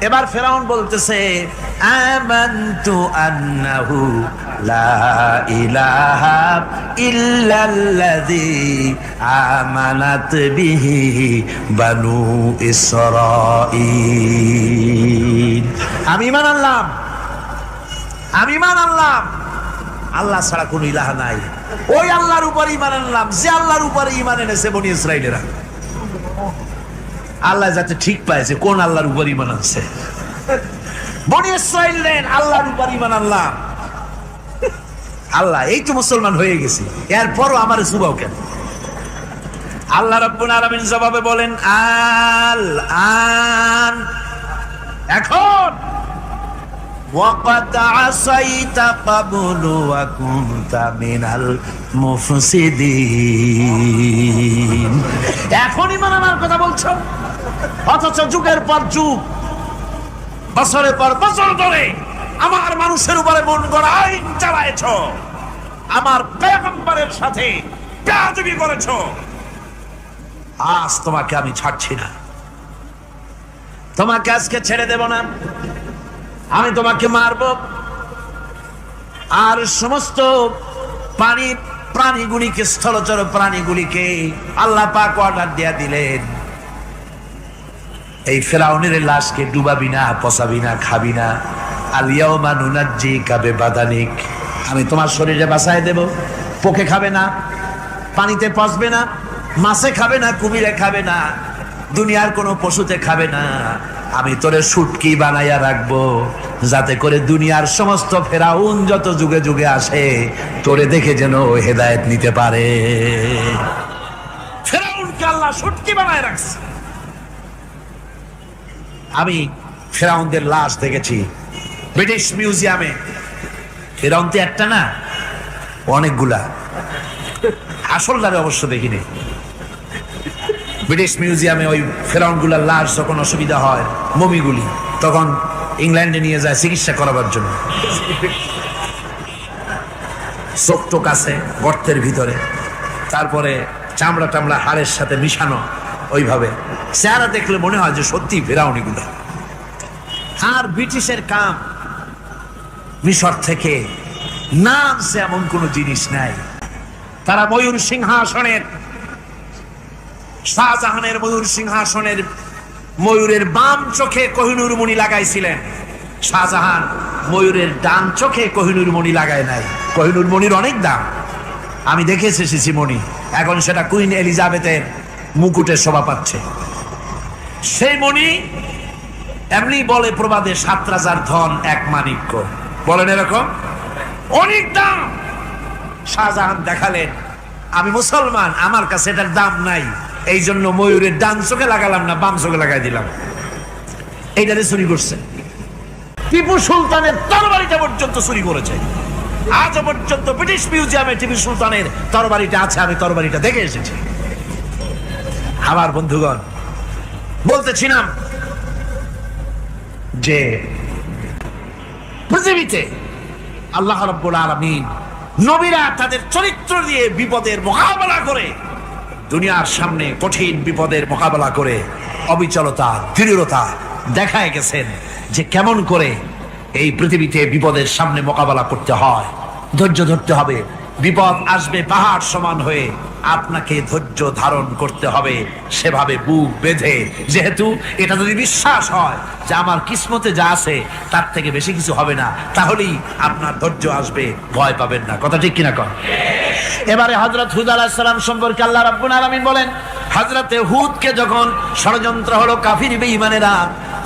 S1: এবার ফেরাউন বলতেছে আমানতু আন্নাহু লা ইলাহা ইল্লাল্লাযী আমানাত বিহি বানু ইসরাঈল। আমি ঈমান আনলাম, আমি ঈমান আনলাম আল্লাহ ছাড়া কোনো ইলাহা নাই। ওই আল্লাহর উপর ঈমান আনলাম যে আল্লাহর উপরে ঈমান এনেছে বনি ইসরাঈলেরা। আল্লাহ যাতে ঠিক পাইছে কোন আল্লাহর উপর ঈমান আনছে। বনি ইসরাঈলের আল্লাহর উপর ঈমান আনলাম। আল্লাহ এই তো মুসলমান হয়ে গেছি, এরপরও আমার সুবাও কেন? আল্লাহ রাব্বুল আলামিন জবাবে বলেন আল আন, এখন وَقَدْ عَصَيْتَ قَبْلُ وَكُنْتَ مِنَ الْمُفْسِدِينَ। এখন ঈমান আনার কথা বলছো, অথচ যুগের পর যুগ, বছরের পর বছর ধরে আমার মানুষের উপরে মন গড়া আইন চালায়েছ, আমার পয়গম্বরের সাথে বেয়াদবি করেছ। আজ তোমাকে আমি ছাড়ছি না, তোমাকে আজকে ছেড়ে দেব না, আমি তোমাকে মারব। আর সমস্ত প্রাণীগুলিকে, স্থলচর প্রাণীগুলিকে আল্লাহ পাক অর্ডার দিয়া দিলেন, এই ফেরাউনের লাশকে ডুবাবি না, পচাবি না, খাবি না। আলিয়াউমা নুনাজ্জিকা বিবাদানিক, আমি তোমার শরীরে বাঁচায় দেব। পোকে খাবে না, পানিতে পচবে না, মাছে খাবে না, কুমিরে খাবে না, দুনিয়ার কোনো পশুতে খাবে না। আমি তোরে শুটকি বানাইয়া রাখবো, যাতে করে দুনিয়ার সমস্ত ফেরাউন যত যুগে যুগে আসে তোরে দেখে যেন হেদায়েত নিতে পারে। ফেরাউনকে আল্লাহ শুটকি বানায় রাখছে। আমি ফেরাউনদের লাশ দেখেছি ব্রিটিশ মিউজিয়ামে। ফেরাউন তো একটা না, অনেকগুলা। আসলটারে অবশ্য দেখিনি। ব্রিটিশ মিউজিয়ামে ওই ফেরাউনগুলার লাশ যখন অসুবিধা হয়, মমিগুলি, তখন ইংল্যান্ডে নিয়ে যায় চিকিৎসা করাবার জন্য। চোখ টোক আছে গর্তের ভিতরে, তারপরে চামড়া টামড়া হাড়ের সাথে মিশানো, ওইভাবে চেহারা দেখলে মনে হয় যে সত্যি ফেরাউনিগুলা। আর ব্রিটিশের কাম মিশর থেকে নামছে এমন কোনো জিনিস নাই। তারা ময়ূর সিংহাসনের, শাহজাহানের ময়ূর সিংহাসনের ময়ূরের বাম চোখে কোহিনূর মণি লাগাইছিলেন। শাহজাহান ময়ূরের ডান চোখে কোহিনূর মণি লাগায় নাই। কোহিনূর মণির অনেক দাম, আমি দেখে এসেছি মণি। এখন সেটা কুইন এলিজাবেথের মুকুটে শোভা পাচ্ছে। সেই মণি এমনি বলে প্রবাদে 7 রাজার ধন 1 মাণিক্য, বলেন এরকম অনেক দাম। শাহজাহান দেখালেন আমি মুসলমান, আমার কাছে এটার দাম নাই, এই জন্য ময়ূরের ডান চোখে লাগালাম না, বাম চোখে লাগাই দিলাম। এইটারে চুরি করছে। টিপু সুলতানের তরবারিটা পর্যন্ত চুরি করেছে। আজ পর্যন্ত ব্রিটিশ মিউজিয়ামে টিপু সুলতানের তরবারিটা আছে, আমি তরবারিটা দেখে এসেছি। আমার বন্ধুগণ, বলতেছিলাম যে পৃথিবীতে আল্লাহ রাব্বুল আলামিন নবীরা তাদের চরিত্র দিয়ে বিপদের মোকাবেলা করে, দুনিয়ার সামনে কঠিন বিপদের মোকাবেলা করে অবিচলতা, দৃঢ়তা দেখায় গেছেন যে কেমন করে এই পৃথিবীতে বিপদের সামনে মোকাবেলা করতে হয়। ধৈর্য ধরতে হবে। বিপদ আসবে পাহাড় সমান হয়ে, আপনাকে ধৈর্য ধারণ করতে হবে সেভাবে বুক বেঁধে। যেহেতু এটা যদি বিশ্বাস হয় যে আমার কিসমতে যা আছে তার থেকে বেশি কিছু হবে না, তাহলেই আপনার ধৈর্য আসবে, ভয় পাবেন না। কথা ঠিক কিনা কর? এবারে হযরত হুদ আলাইহিস সালাম সম্পর্কে আল্লাহ রাব্বুল আলামিন বলেন, হযরতে হুদকে যখন ষড়যন্ত্র হলো, কাফির বেঈমানেরা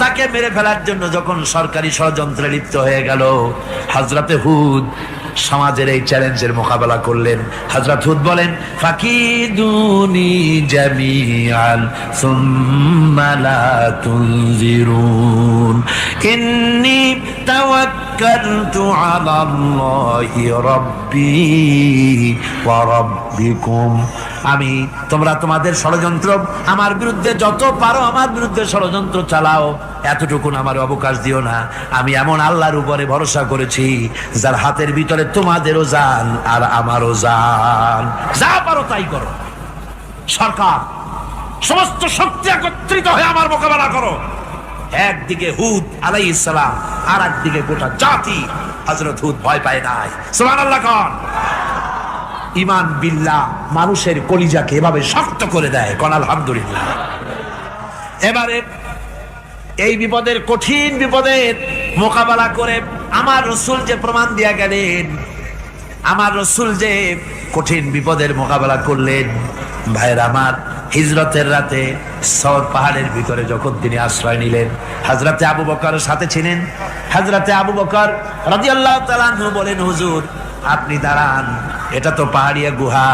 S1: তাকে মেরে ফেলার জন্য যখন সরকারি ষড়যন্ত্রে লিপ্ত হয়ে গেল, হযরতে হুদ সমাজের এই চ্যালেঞ্জের মোকাবেলা করলেন। হযরত হুদ বলেন, ফাকিদুনি জামিআন সুম্মা লা তুনজিরুন ইন্নী তাওয়াক্কালতু আলাল্লাহি রাব্বি ওয়া রাব্বিকুম। আমি তোমরা তোমাদের ষড়যন্ত্র আমার বিরুদ্ধে যত পারো আমার বিরুদ্ধে ষড়যন্ত্র চালাও, এতটুকুন আমার অবকাশ দিও না। আমি এমন আল্লাহর উপরে ভরসা করেছি যার হাতের ভিতরে তোমাদেরও জান আর আমারও জান। যা পারো তাই করো। সরকার সমস্ত শক্তি একত্রিত হয়ে আমার মোকাবেলা করো। একদিকে হুদ আলাইহিস সালাম, আর একদিকে গোটা জাতি। হযরত হুদ ভয় পায় নাই। সুবহানাল্লাহ কোন। ঈমান বিল্লাহ মানুষের কলিজাকে এভাবে শক্ত করে দেয়। কোন আলহামদুলিল্লাহ। এবারে এই বিপদের, কঠিন বিপদের মোকাবেলা করে আমার রাসূল যে প্রমাণ দিয়া গেলেন, আমার রাসূল যে কঠিন বিপদের মোকাবেলা করলেন, ভাইরা আমার, হিজরতের রাতে সওর পাহাড়ের ভিতরে যখন তিনি আশ্রয় নিলেন, হযরতে আবু বকরের সাথে ছিলেন। হযরতে আবু বকর রাদিয়াল্লাহু তাআলা আনহু বলেন, হুজুর আপনি দাঁড়ান, এটা তো পাহাড়িয়া গুহা,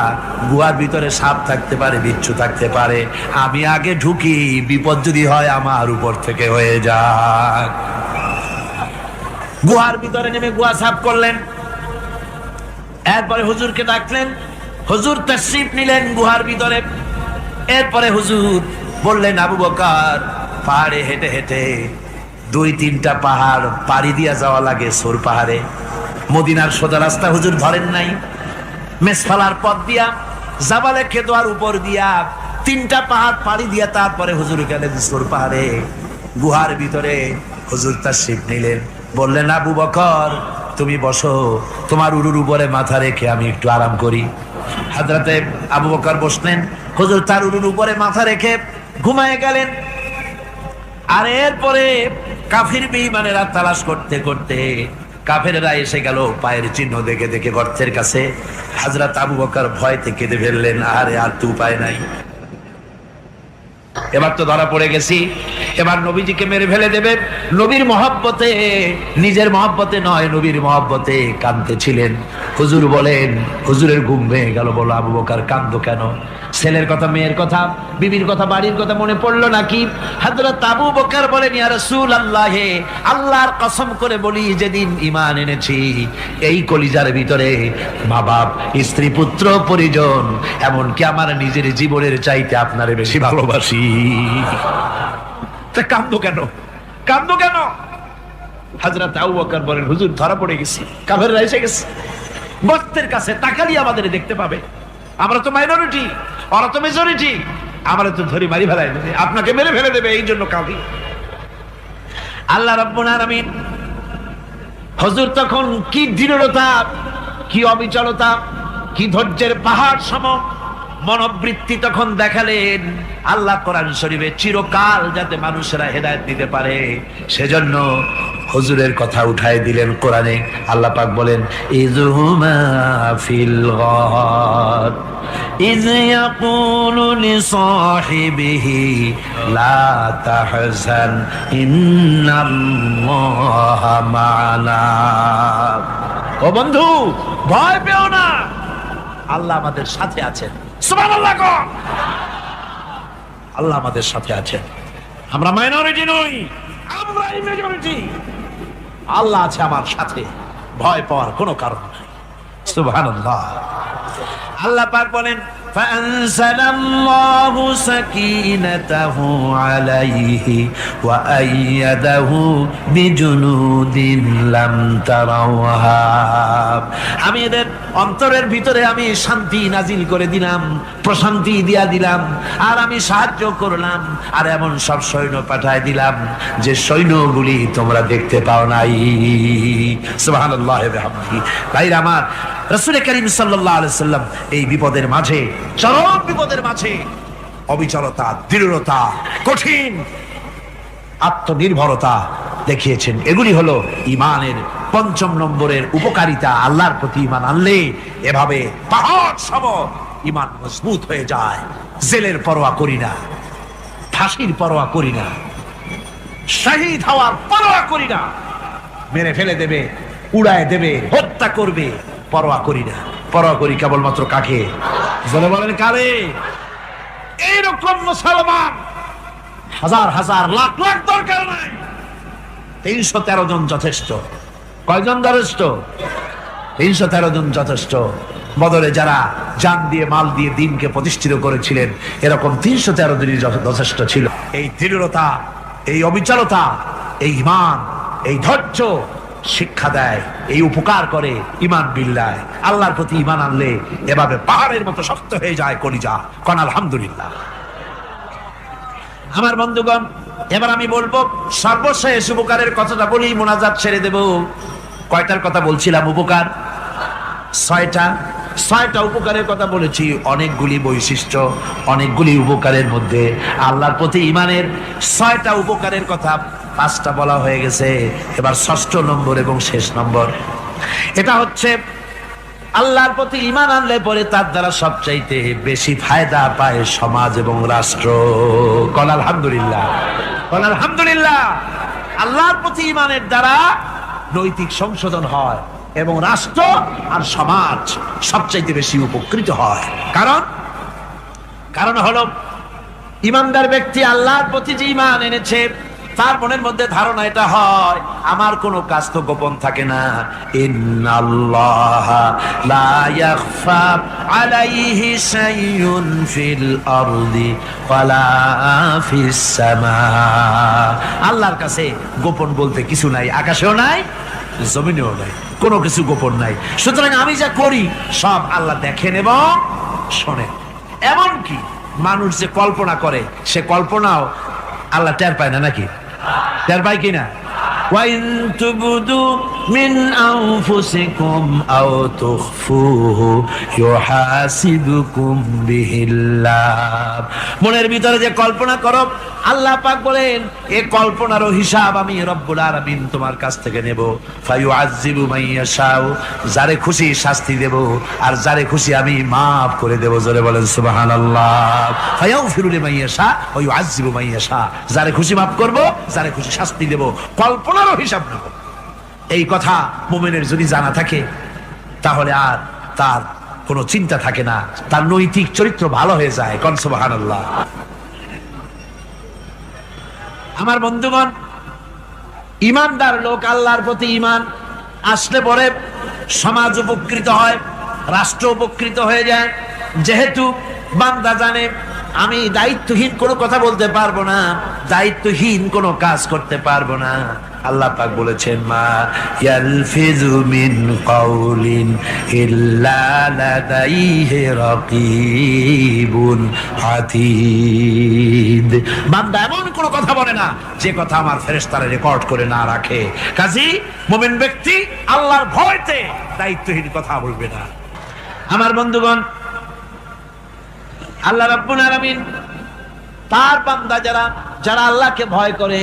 S1: গুহার ভিতরে সাপ থাকতে পারে, বিচ্ছু থাকতে পারে, আমি আগে ঢুকি, বিপদ যদি হয় আমার উপর থেকে হয়ে যাক। গুহার ভিতরে নেমে গুহা সাফ করলেন। এরপরে হুজুরকে ডাকলেন, হুজুর তাশরীফ নিলেন গুহার ভিতরে। এরপরে হুজুর বললেন, আবু বকর, পাহাড়ে হেঁটে হেঁটে 2-3টা পাহাড় পাড়ি দিয়া যাওয়া লাগে সৌর পাহাড়ে। মদিনার সোজা রাস্তা হুজুর ধরেন নাই, মেসফালার পথ দিয়া, জাবালে খেদোয়ার উপর দিয়া 3টা পাহাড় পাড়ি দিয়া তারপরে হুজুর গেলেন সৌর পাহাড়ে। গুহার ভিতরে হুজুর তাশরীফ নিলেন। বললেন, আবু বকর তুমি বসো, তোমার উরুর উপরে মাথা রেখে আমি একটু আরাম করি। হযরতে আবু বকর বসলেন, হুজুর তার উরুর উপরে মাথা রেখে ঘুমায় গেলেন। আর এরপরে কাফির বেঈমানেরা তালাশ করতে করতে কাফেররা এসে গেল পায়ের চিহ্ন দেখে দেখে গর্তের কাছে। হযরত আবু বকর ভয়তে কেঁদে ফেললেন, আরে আর তো উপায় নাই, এবার তো ধরা পড়ে গেছি, এবার নবীজিকে মেরে ফেলে দেবে। নবীর মহব্বতে, নিজের মহব্বতে নয়, নবীর মহব্বতে কাঁদতেছিলেন। হুজুর বলেন, হুজুরের ঘুম ভেঙে গেল। বলো, আবু বকর কাঁদো কেন? ছেলের কথা, মেয়ের কথা, বিবির কথা, বাড়ির কথা মনে পড়লো নাকি? হযরত আবু বকর বলেন, ইয়া রাসূলুল্লাহ, আল্লাহর কসম করে বলি, যেদিন ঈমান এনেছি এই কলিজার ভিতরে মা বাপ, স্ত্রী, পুত্র, পরিজন, এমনকি আমার নিজের জীবনের চাইতে আপনারে বেশি ভালোবাসি। তা কাঁদো কেন? কাঁদো কেন? হযরত আবু বকর বলেন, হুজুর ধরা পড়ে গেছি, কাফেররা এসে গেছে, গর্তের কাছে তাকালি আমাদের দেখতে পাবে, আমরা তো মাইনরিটি, ওরা তো মেজরিটি, আমরা তো ধরি মারি ফেলাই দেবে, আপনাকে মেরে ফেলে দেবে, এই জন্য কাঁদি। আল্লাহ রাব্বুল আলামিন, হুজুর তখন কি দৃঢ়তা, কি অবিচলতা, কি ধৈর্যের পাহাড় সম মনোবৃত্তি তখন দেখালেন। আল্লাহ কোরআন শরীফে চিরকাল যাতে মানুষেরা হেদায়েত দিতে পারে, সেজন্য হুজুরের কথা উঠায় দিলেন কোরআনে। আল্লাহ পাক বলেন, ইযহুমা ফিল গার ইয ইয়াকুলু লিসাহিবিহি লা তাহজান ইন্নাল্লাহা মা'ানা। ও বন্ধু, ভয় পেও না, আল্লাহ আমাদের সাথে আছেন। সুবহানাল্লাহ। আল্লাহ আমাদের সাথে আছেন, আমরা মাইনরিটি নই, আমরা মেজরিটি। আল্লাহ আছে আমার সাথে, ভয় পাওয়ার কোনো কারণ নাই। সুবহানাল্লাহ। আল্লাহ পাক বলেন, ফাআনসালাল্লাহু সাকিনাতাহু আলাইহি ওয়া আইয়াদাহু বিজুনুদিন লাম তারাওহা। আমি এদের অন্তরের ভিতরে আমি শান্তি নাজিল করে দিলাম, প্রশান্তি দিয়া দিলাম, আর আমি সাহায্য করলাম, আর এমন সব সৈন্য পাঠায় দিলাম যে সৈন্যগুলি তোমরা দেখতে পাও নাই। সুবহানাল্লাহ ওয়া বিহামদিহি। ভাইরা আমার, রাসূল করিম সাল্লাল্লাহু আলাইহি সাল্লাম এই বিপদের মাঝে, চরম বিপদের মাঝে অবিচলতা, দৃঢ়তা, কঠিন আত্মনির্ভরতা দেখিয়েছেন। এগুলি হলো ঈমানের 5ম নম্বরের উপকারিতা। আল্লাহর প্রতি ঈমান আনলে এভাবে পাহাড় সম ঈমান মজবুত হয়ে যায়। জেলের পরোয়া করি না, ফাঁসির পরোয়া করি না, শহীদ হওয়ার পরোয়া করি না, মেরে ফেলে দেবে, উড়ায় দেবে, হত্যা করবে, পরোয়া করি না। পরোয়া করি কেবলমাত্র কাকে? জনে বলেন কারে? এইরকম মুসলমান হাজার হাজার লাখ লাখ দরকার নাই, 313 জন যথেষ্ট। কয়জন যথেষ্ট? 313 জন যথেষ্ট। বদরে যারা জান দিয়ে, মাল দিয়ে দ্বীনকে প্রতিষ্ঠিত করেছিলেন, এরকম 313 জনই যথেষ্ট ছিল। এই দৃঢ়তা, এই অবিচলতা, এই ঈমান, এই ধৈর্য শিক্ষা দেয়, এই উপকার করে ঈমান বিল্লাহ। আল্লাহর প্রতি ঈমান আনলে এভাবে পাহাড়ের মতো শক্ত হয়ে যায় কলিজা। কোন আলহামদুলিল্লাহ। আমার বন্ধুগণ, এবার আমি বলবো সর্বশেষ উপকারের কথাটা বলি, মোনাজাত ছেড়ে দেব। কয়টার কথা বলছিলাম? উপকার ছয়টা উপকারের কথা বলেছি। অনেকগুলি বৈশিষ্ট্য, অনেকগুলি উপকারের মধ্যে আল্লাহর প্রতি ঈমানের 6টা উপকারের কথা 5টা বলা হয়ে গেছে। এবার 6ষ্ঠ নম্বর এবং শেষ নম্বর, এটা হচ্ছে আল্লাহর প্রতি ঈমান আনলে পরে তার দ্বারা সবচাইতে বেশি ফায়দা পায় সমাজ এবং রাষ্ট্র। কল আলহামদুলিল্লাহ, কল আলহামদুলিল্লাহ। আল্লাহর প্রতি ঈমানের দ্বারা নৈতিক সংশোধন হয় এবং রাষ্ট্র আর সমাজ সবচাইতে বেশি উপকৃত হয়। কারণ হলো ঈমানদার ব্যক্তি আল্লাহর প্রতি যে ঈমান এনেছে তার মনের মধ্যে ধারণা এটা হয়, আমার কোনো কাজ তো গোপন থাকে না। ইন্নাল্লাহা লা ইয়াখফা আলাইহি শাইউন ফিল আরদি ওয়ালা ফিস সামা। আল্লাহর কাছে গোপন বলতে কিছু নাই, আকাশেও নাই, জমিনেও নাই, কোনো কিছু গোপন নাই। সুতরাং আমি যা করি সব আল্লাহ দেখেন এবং শোনেন। এমনকি মানুষ যে কল্পনা করে সে কল্পনাও আল্লাহ টের পায় না, নাকি টের পায় কিনা? وَإِن تُبْدُوا مِنْ أَنفُسِكُمْ أَوْ تُخْفُوهُ يُحَاسِبْكُم بِهِ اللَّهُ। মনের ভিতরে যে কল্পনা করো, আল্লাহ পাক বলেন এই কল্পনারও হিসাব আমি রব্বুল আলামিন তোমার কাছ থেকে নেব। ফায়ুআযযিবু মান ইয়াশাউ, যারে খুশি শাস্তি দেব আর যারে খুশি আমি maaf করে দেব। জোরে বলেন সুবহানাল্লাহ। ফায়াগফিরু লিমান ইয়াশা ওয়া ইউআযযিবু মান ইয়াশা, যারে খুশি maaf করব, যারে খুশি শাস্তি দেব, কল্পনারও হিসাব নেব। এই কথা মুমিনের যদি জানা থাকে তাহলে আর তার কোনো চিন্তা থাকে না, তার নৈতিক চরিত্র ভালো হয়ে যায়। কোন সুবহানাল্লাহ। আমার বন্ধুগণ, ঈমানদার লোক আল্লাহর প্রতি ঈমান আসলে পরে সমাজ উপকৃত হয়, রাষ্ট্র উপকৃত হয়ে যায়। যেহেতু বান্দা জানে আমি দায়িত্বহীন কোনো কথা বলতে পারবো না, দায়িত্বহীন কোনো কাজ করতে পারবো না। আল্লাহ পাক বলেছেন মা ইয়ালফিযু মিন কাউলিন ইল্লা লাদাইহি রাকীবুন আতীদ। বান্দা এমন কোনো কথা বলে না যে কথা আমার ফেরেশতারা রেকর্ড করে না রাখে। কাজী মুমিন ব্যক্তি আল্লাহর ভয়তে দায়িত্বহীন কথা বলবে না। আমার বন্ধুগণ, আল্লাহ রাব্বুল আলামিন তার বান্দা যারা আল্লাহকে ভয় করে,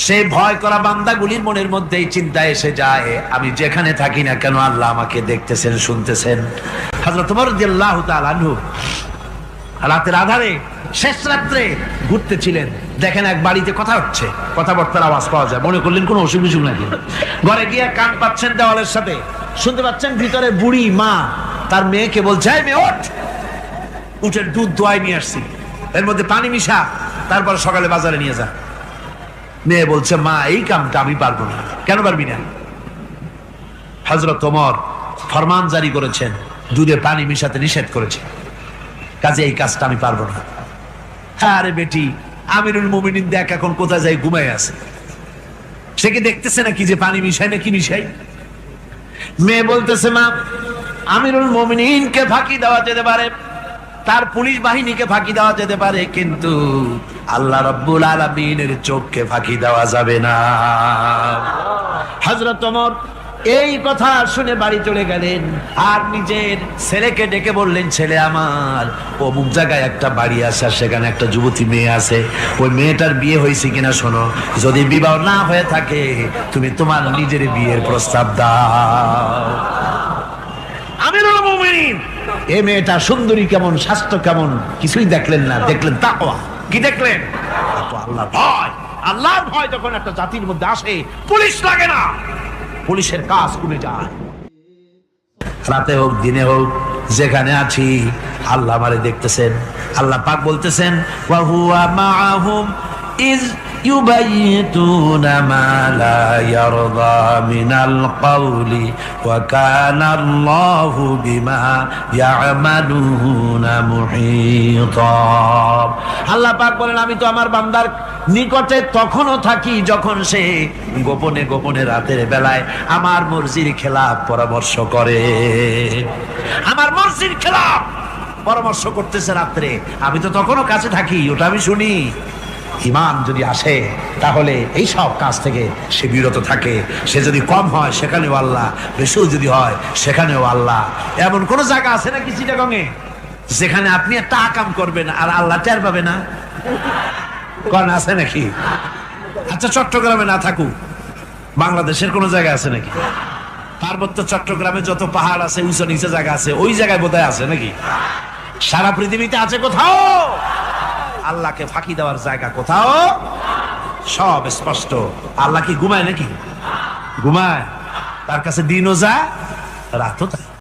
S1: সেই ভয় করা বান্দাগুলির মনের মধ্যেই চিন্তা এসে যায় আমি যেখানে থাকি না কেন আল্লাহ আমাকে দেখতেছেন, শুনতেছেন। হযরত ওমর রাদিয়াল্লাহু তাআলা আনহু রাতের আধারে শেষ রাত্রে ঘুরতেছিলেন, দেখেন এক বাড়িতে কথা হচ্ছে, কথাবার্তার আওয়াজ পাওয়া যায়। মনে করলেন কোনো অসুখ বিসুখ নাকি। ঘরে গিয়ে কান পাচ্ছেন দেওয়ালের সাথে, শুনতে পাচ্ছেন ভিতরে বুড়ি মা তার মেয়েকে বলছে, এই মেয়ে ওঠ, উঠের দুধ দোয়াই নিয়ে আসছি, এর মধ্যে পানি মিশা, তারপর সকালে বাজারে নিয়ে যা। মেয়ে বলছে, মা এই কামটা আমি পারবো না। কেন পারবি না? হযরত ওমর ফরমান জারি করেছেন, দুধে পানি মিশাতে নিষেধ করেছে, কাজে এই কাজটা আমি পারবো না। আরে বেটি, আমিরুল মুমিনিন দেখ এখন কোথায় যাই ঘুমায় আছে, সে কি দেখতেছে নাকি যে পানি মিশাই না কি মিশাই? মেয়ে বলতেছে, মা আমিরুল মুমিনিনকে ফাঁকি দেওয়া যেতে পারে, তার পুলিশ বাহিনীকে ফাঁকি দেওয়া যেতে পারে, কিন্তু আল্লাহ রাব্বুল আলামিনের চোখকে ফাঁকি দেওয়া যাবে না। হযরত ওমর এই কথা শুনে বাড়ি চলে গেলেন আর নিজের ছেলেকে ডেকে বললেন, ছেলে আমার, অমুক জায়গায় একটা বাড়ি আছে, সেখানে একটা যুবতী মেয়ে আছে, ওই মেয়েটার বিয়ে হয়েছে কিনা শোনো, যদি বিবাহ না হয়ে থাকে তুমি তোমার নিজের বিয়ের প্রস্তাব দাও। আমিরুল মুমিনিন এই মেয়েটা সুন্দরী কেমন, স্বাস্থ্য কেমন কিছুই দেখলেন না, দেখলেন তাকওয়া। কি দেখলেন? আল্লাহর ভয়। আল্লাহর ভয় যখন একটা জাতির মধ্যে আসে, পুলিশ লাগে না, পুলিশের কাজ কমে যায়। রাতে হোক দিনে হোক যেখানে আছি আল্লাহ আমারে দেখতেছেন। আল্লাহ পাক বলতেছেন, ওয়া হুয়া মাআহুম ইজ ইউবাইতুনা মা লা ইয়ারদা মিনাল কাওলি ওয়া কানা আল্লাহু বিমা ইয়ামালুনা মুহিতা। আল্লাহ পাক বলেন, আমি তো আমার বান্দার নিকটে তখনও থাকি যখন সে গোপনে গোপনে রাতের বেলায় আমার মর্জির খেলাফ পরামর্শ করে। আমার মর্জির খেলাফ পরামর্শ করতেছে রাত্রে, আমি তো তখনও কাছে থাকি, ওটা আমি শুনি। ঈমান যদি আসে তাহলে এই সব কাজ থেকে সে বিরত থাকে। সে যদি কম হয় সেখানেও আল্লাহ, বেশিও যদি হয় সেখানেও আল্লাহ। এমন কোন জায়গা আছে নাকি চিটাগংয়ে যেখানে আপনি একটা আকাম করবেন আর আল্লাহ টের পাবে না? কোন আছে নাকি? আচ্ছা চট্টগ্রামে না থাকুক, বাংলাদেশের কোন জায়গা আছে নাকি? পার্বত্য চট্টগ্রামে যত পাহাড় আছে, উঁচু নিচে জায়গা আছে, ওই জায়গায় বোধহয় আছে নাকি? সারা পৃথিবীতে আছে কোথাও? আল্লাহকে ফাঁকি দেওয়ার জায়গা কোথাও? সব স্পষ্ট। আল্লাহ কি ঘুমায় নাকি? ঘুমায়? তার কাছে দিনও যায়, রাতও যায়।